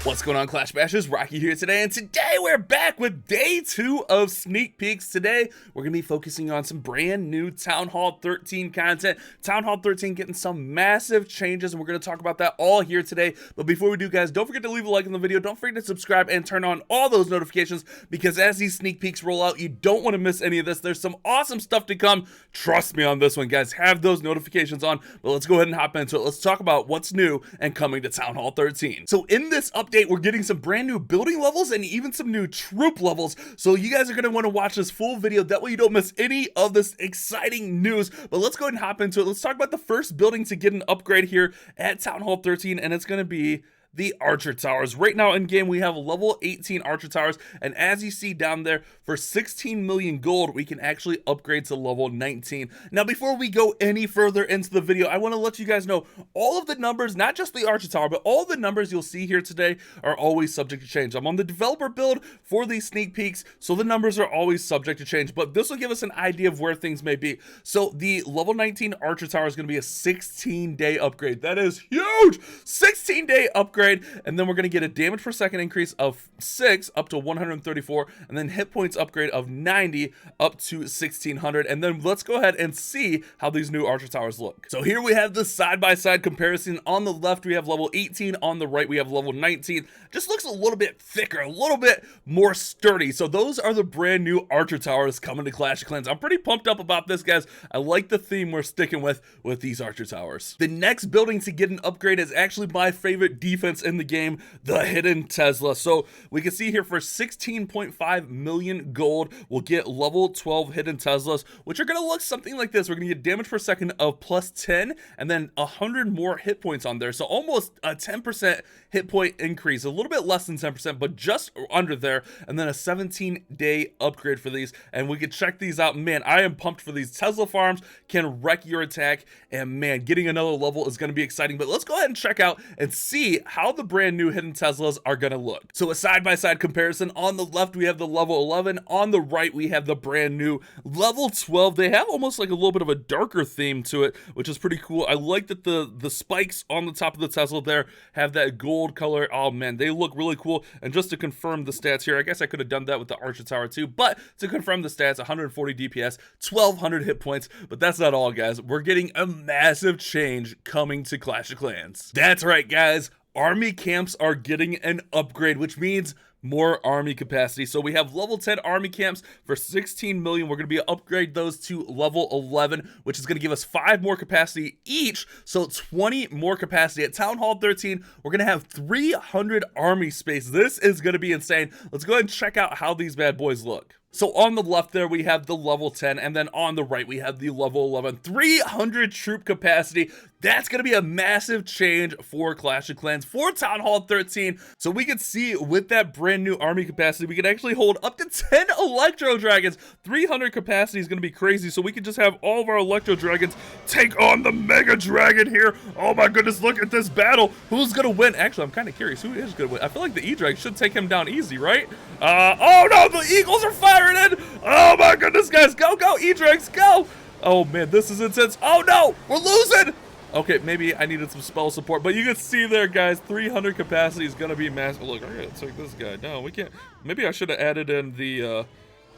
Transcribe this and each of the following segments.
What's going on, Clash Bashers? Rocky here today, and today we're back with day 2 of sneak peeks. Today we're going to be focusing on some brand new Town Hall 13 content. Town Hall 13 getting some massive changes, and we're going to talk about that all here today. But before we do, guys, don't forget to leave a like on the video. Don't forget to subscribe and turn on all those notifications, because as these sneak peeks roll out, you don't want to miss any of this. There's some awesome stuff to come. Trust me on this one, guys. Have those notifications on. But let's go ahead and hop into it. Let's talk about what's new and coming to Town Hall 13. So in this update, we're getting some brand new building levels and even some new troop levels. So you guys are going to want to watch this full video. That way you don't miss any of this exciting news. But let's go ahead and hop into it. Let's talk about the first building to get an upgrade here at Town Hall 13, and it's going to be the Archer Towers. Right now in game we have level 18 Archer Towers, and as you see down there, for 16 million gold we can actually upgrade to level 19. Now before we go any further into the video, I want to let you guys know all of the numbers, not just the Archer Tower, but all the numbers you'll see here today are always subject to change. I'm on the developer build for these sneak peeks, so the numbers are always subject to change, but this will give us an idea of where things may be. So the level 19 Archer Tower is going to be a 16-day upgrade. That is huge! 16-day upgrade. And then we're going to get a damage per second increase of 6 up to 134, and then hit points upgrade of 90 up to 1600. And then let's go ahead and see how these new Archer Towers look. So here we have the side-by-side comparison. On the left we have level 18, on the right we have level 19. Just looks a little bit thicker, a little bit more sturdy. So those are the brand new Archer Towers coming to Clash of Clans. I'm pretty pumped up about this, guys. I like the theme we're sticking with these Archer Towers. The next building to get an upgrade is actually my favorite defense in the game, the Hidden Tesla. So we can see here for 16.5 million gold, we'll get level 12 Hidden Teslas, which are going to look something like this. We're going to get damage per second of plus 10, and then 100 more hit points on there. So almost a 10% hit point increase, a little bit less than 10%, but just under there. And then a 17-day upgrade for these, and we can check these out. Man, I am pumped for these. Tesla farms can wreck your attack, and man, getting another level is going to be exciting. But let's go ahead and check out and see how the brand new Hidden Teslas are going to look. So a side-by-side comparison. On the left we have the level 11, on the right we have the brand new level 12. They have almost like a little bit of a darker theme to it, which is pretty cool. I like that the spikes on the top of the Tesla there have that gold color. Oh man, they look really cool. And just to confirm the stats here, I guess I could have done that with the Archer Tower too, but to confirm the stats, 140 DPS, 1200 hit points. But that's not all, guys. We're getting a massive change coming to Clash of Clans. That's right, guys. Army camps are getting an upgrade, which means more army capacity. So we have level 10 army camps for 16 million. We're going to be upgrade those to level 11, which is going to give us 5 more capacity each. So 20 more capacity. At Town Hall 13, we're going to have 300 army space. This is going to be insane. Let's go ahead and check out how these bad boys look. So on the left there, we have the level 10, and then on the right, we have the level 11. 300 troop capacity. That's going to be a massive change for Clash of Clans, for Town Hall 13. So we can see with that brand new army capacity, we can actually hold up to 10 Electro Dragons. 300 capacity is going to be crazy, so we can just have all of our Electro Dragons take on the Mega Dragon here. Oh my goodness, look at this battle. Who's going to win? Actually, I'm kind of curious who is going to win. I feel like the E-Drag should take him down easy, right? Oh no, the Eagles are firing in. Oh my goodness, guys, go E-Drags, go. Oh man, this is intense. Oh no, we're losing. Okay, maybe I needed some spell support, but you can see there, guys, 300 capacity is gonna be massive. Look, I gotta take this guy down. We can't. Maybe I should have added in the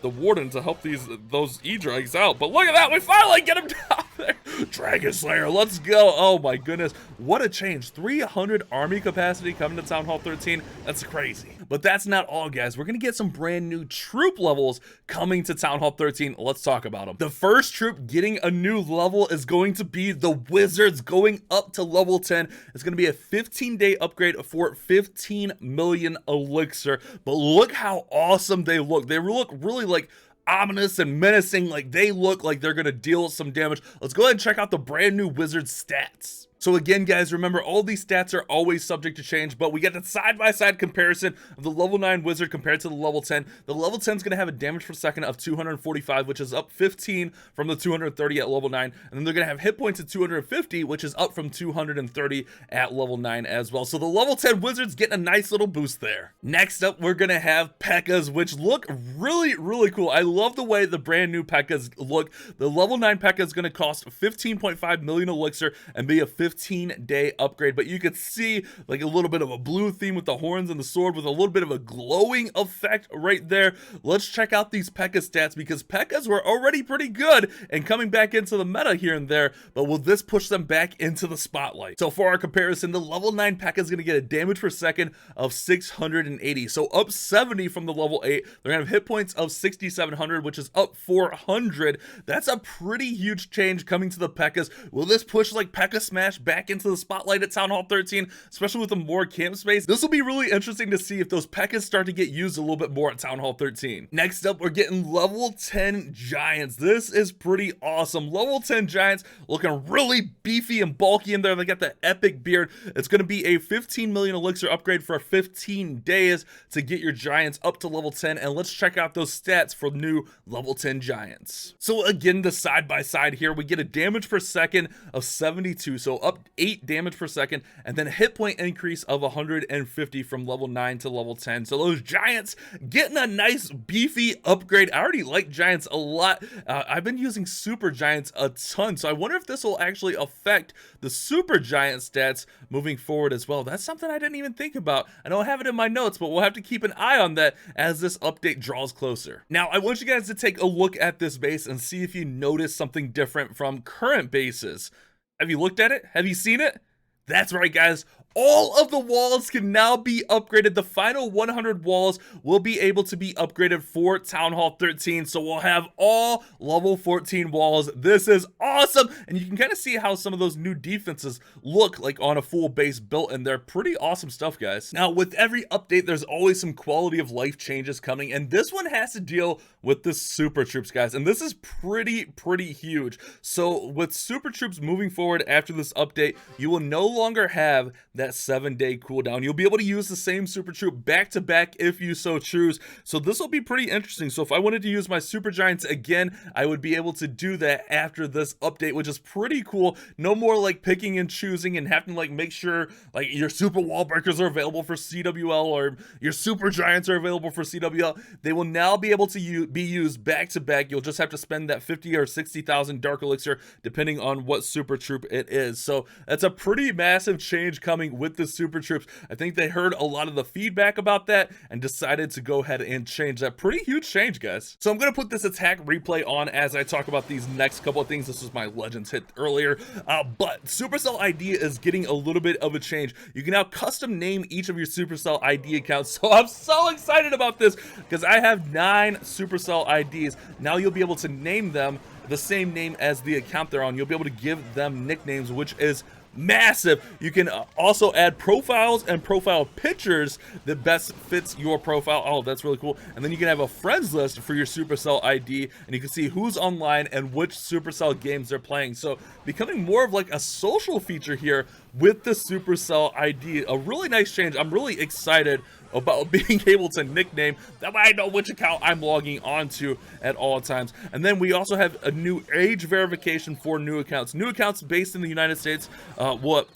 warden to help those E-Drags out. But look at that, we finally get him down there. Dragon Slayer, let's go. Oh my goodness, what a change. 300 army capacity coming to Town Hall 13. That's crazy. But that's not all, guys. We're gonna get some brand new troop levels coming to Town Hall 13. Let's talk about them. The first troop getting a new level is going to be the Wizards, going up to level 10. It's gonna be a 15-day upgrade for 15 million elixir. But look how awesome they look. They look really like ominous and menacing. Like they look like they're gonna deal some damage. Let's go ahead and check out the brand new Wizard stats. So again, guys, remember all these stats are always subject to change, but we get the side-by-side comparison of the level 9 wizard compared to the level 10. The level 10 is going to have a damage per second of 245, which is up 15 from the 230 at level 9. And then they're going to have hit points at 250, which is up from 230 at level 9 as well. So the level 10 wizards getting a nice little boost there. Next up, we're going to have P.E.K.K.A.s, which look really, really cool. I love the way the brand new P.E.K.K.A.s look. The level 9 P.E.K.K.A. is going to cost 15.5 million elixir and be a 15-day upgrade, but you could see like a little bit of a blue theme with the horns and the sword with a little bit of a glowing effect right there. Let's check out these P.E.K.K.A stats, because P.E.K.K.As were already pretty good and coming back into the meta here and there, but will this push them back into the spotlight? So for our comparison, the level 9 P.E.K.K.A is going to get a damage per second of 680, so up 70 from the level 8. They're going to have hit points of 6,700, which is up 400. That's a pretty huge change coming to the P.E.K.K.As. Will this push like P.E.K.K.A Smash back into the spotlight at Town Hall 13, especially with the more camp space? This will be really interesting to see if those P.E.K.K.As start to get used a little bit more at Town Hall 13. Next up, we're getting level 10 Giants. This is pretty awesome. Level 10 Giants looking really beefy and bulky in there. They got the epic beard. It's going to be a 15 million elixir upgrade for 15 days to get your Giants up to level 10, and let's check out those stats for new level 10 Giants. So again, the side by side here, we get a damage per second of 72, so up 8 damage per second, and then a hit point increase of 150 from level 9 to level 10. So those Giants getting a nice beefy upgrade. I already like Giants a lot. I've been using Super Giants a ton, so I wonder if this will actually affect the Super Giant stats moving forward as well. That's something I didn't even think about. I don't have it in my notes, but we'll have to keep an eye on that as this update draws closer. Now, I want you guys to take a look at this base and see if you notice something different from current bases. Have you looked at it? Have you seen it? That's right, guys. All of the walls can now be upgraded. The final 100 walls will be able to be upgraded for Town Hall 13. So we'll have all level 14 walls. This is awesome. And you can kind of see how some of those new defenses look like on a full base built, and they're pretty awesome stuff, guys. Now, with every update, there's always some quality of life changes coming, and this one has to deal with the super troops, guys. And this is pretty huge. So with super troops moving forward after this update, you will no longer have that 7-day cooldown. You'll be able to use the same super troop back to back if you so choose. So this will be pretty interesting. So if I wanted to use my super giants again, I would be able to do that after this update, which is pretty cool. No more like picking and choosing and having to like make sure like your super wall breakers are available for CWL or your super giants are available for CWL. They will now be able to be used back to back. You'll just have to spend that 50 or 60,000 dark elixir depending on what super troop it is. So that's a pretty massive change coming with the super troops. I think they heard a lot of the feedback about that and decided to go ahead and change that. Pretty huge change, guys. So I'm going to put this attack replay on as I talk about these next couple of things. This was my legends hit earlier, but Supercell ID is getting a little bit of a change. You can now custom name each of your Supercell ID accounts. So I'm so excited about this because I have 9 Supercell IDs. Now you'll be able to name them the same name as the account they're on. You'll be able to give them nicknames, which is massive. You can also add profiles and profile pictures that best fits your profile. Oh, that's really cool. And then you can have a friends list for your Supercell ID, and you can see who's online and which Supercell games they're playing. So becoming more of like a social feature here with the Supercell ID. A really nice change. I'm really excited about being able to nickname that way I know which account I'm logging onto at all times. And then we also have a new age verification for new accounts. New accounts based in the United States,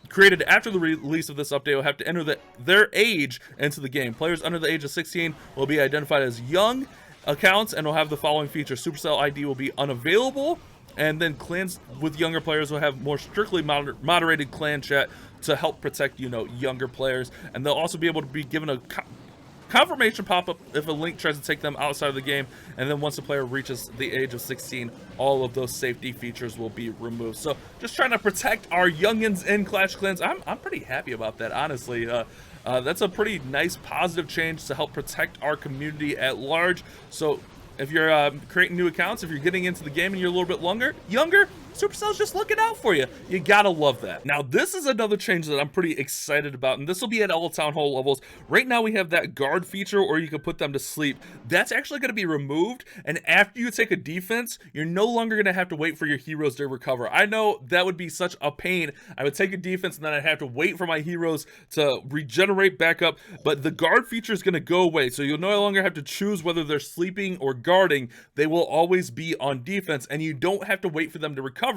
created after the release of this update, will have to enter their age into the game. Players under the age of 16 will be identified as young accounts and will have the following features. Supercell ID will be unavailable, and then clans with younger players will have more strictly moderated clan chat to help protect, you know, younger players. And they'll also be able to be given a confirmation pop-up if a link tries to take them outside of the game. And then once the player reaches the age of 16, all of those safety features will be removed. So just trying to protect our youngins in Clash of Clans. I'm pretty happy about that, honestly. That's a pretty nice positive change to help protect our community at large. So if you're creating new accounts, if you're getting into the game and you're a little bit younger, Supercell's just looking out for you. You gotta love that. Now, this is another change that I'm pretty excited about, and this will be at all Town Hall levels. Right now, we have that guard feature, or you can put them to sleep. That's actually gonna be removed, and after you take a defense, you're no longer gonna have to wait for your heroes to recover. I know that would be such a pain. I would take a defense, and then I'd have to wait for my heroes to regenerate back up, but the guard feature is gonna go away, so you'll no longer have to choose whether they're sleeping or guarding. They will always be on defense, and you don't have to wait for them to recover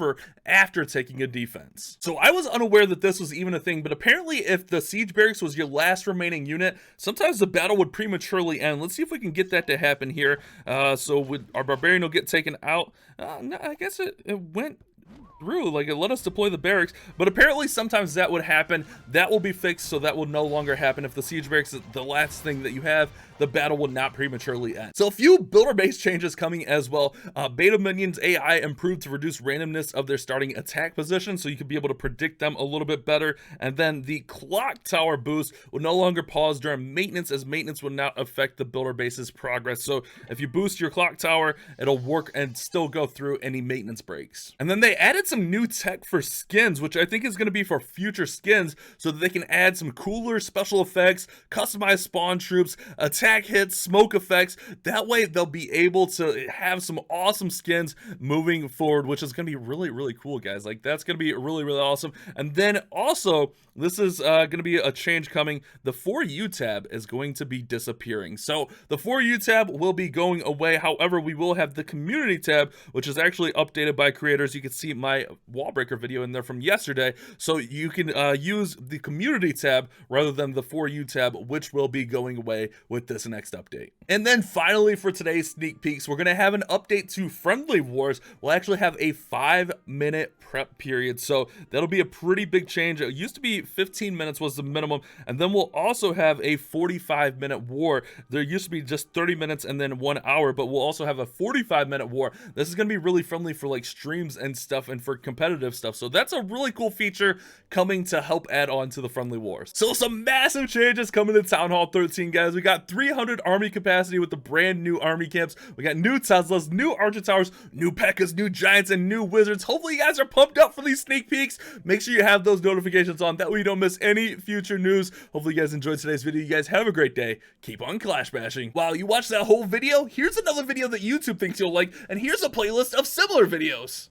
after taking a defense. So I was unaware that this was even a thing, but apparently if the siege barracks was your last remaining unit, sometimes the battle would prematurely end. Let's see if we can get that to happen here. So our barbarian will get taken out. No, I guess it went through, like it let us deploy the barracks, but apparently sometimes that would happen. That will be fixed, so that will no longer happen. If the siege barracks is the last thing that you have, the battle will not prematurely end. So a few builder base changes coming as well. Beta minions AI improved to reduce randomness of their starting attack position, so you can be able to predict them a little bit better. And then the clock tower boost will no longer pause during maintenance, as maintenance will not affect the builder base's progress. So if you boost your clock tower, it'll work and still go through any maintenance breaks. And then they added some new tech for skins, which I think is going to be for future skins, so that they can add some cooler special effects, customized spawn troops, attack hits, smoke effects. That way they'll be able to have some awesome skins moving forward, which is going to be really cool, guys. Like, that's going to be really awesome. And then also, this is going to be a change coming. The For You tab is going to be disappearing. So the For You tab will be going away. However, we will have the Community tab, which is actually updated by creators. You can see my wall breaker video in there from yesterday. So you can use the Community tab rather than the For You tab, which will be going away with this next update. And then finally, for today's sneak peeks, we're going to have an update to Friendly Wars. We'll actually have a 5-minute prep period, so that'll be a pretty big change. It used to be 15 minutes was the minimum, and then we'll also have a 45-minute war. There used to be just 30 minutes and then 1 hour, but we'll also have a 45-minute war. This is going to be really friendly for like streams and stuff and for competitive stuff, so that's a really cool feature coming to help add on to the Friendly Wars. So some massive changes coming to Town Hall 13, guys. We got 300 army capacity with the brand new army camps. We got new Teslas, new Archer Towers, new P.E.K.K.A.s, new Giants, and new Wizards. Hopefully you guys are pumped up for these sneak peeks. Make sure you have those notifications on, that way you don't miss any future news. Hopefully you guys enjoyed today's video. You guys have a great day. Keep on clash bashing. While you watch that whole video, here's another video that YouTube thinks you'll like, and here's a playlist of similar videos.